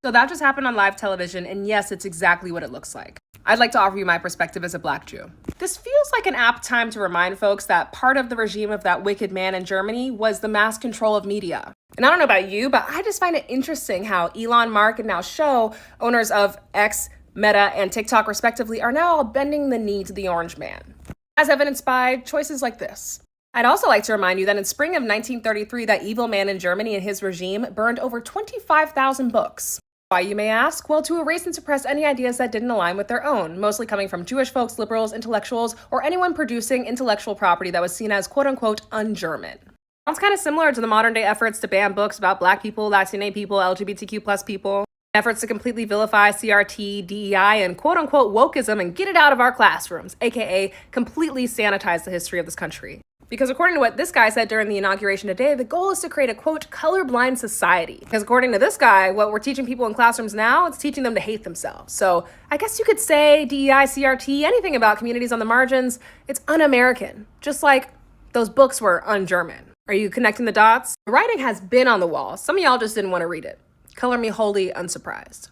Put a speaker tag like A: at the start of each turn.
A: So that just happened on live television, and yes, it's exactly what it looks like. I'd like to offer you my perspective as a Black Jew. This feels like an apt time to remind folks that part of the regime of that wicked man in Germany was the mass control of media. And I don't know about you, but I just find it interesting how Elon, Mark, and now Shou, owners of X, Meta, and TikTok respectively, are now all bending the knee to the orange man, as evidenced by choices like this. I'd also like to remind you that in spring of 1933, that evil man in Germany and his regime burned over 25,000 books. Why, you may ask? Well, to erase and suppress any ideas that didn't align with their own, mostly coming from Jewish folks, liberals, intellectuals, or anyone producing intellectual property that was seen as quote-unquote un-German. Sounds kind of similar to the modern-day efforts to ban books about Black people, Latino people, LGBTQ plus people, efforts to completely vilify CRT, DEI, and quote-unquote wokeism and get it out of our classrooms, aka completely sanitize the history of this country. Because according to what this guy said during the inauguration today, the goal is to create a, quote, colorblind society. Because according to this guy, what we're teaching people in classrooms now, it's teaching them to hate themselves. So I guess you could say DEI, CRT, anything about communities on the margins, it's un-American. Just like those books were un-German. Are you connecting the dots? The writing has been on the wall. Some of y'all just didn't want to read it. Color me wholly unsurprised.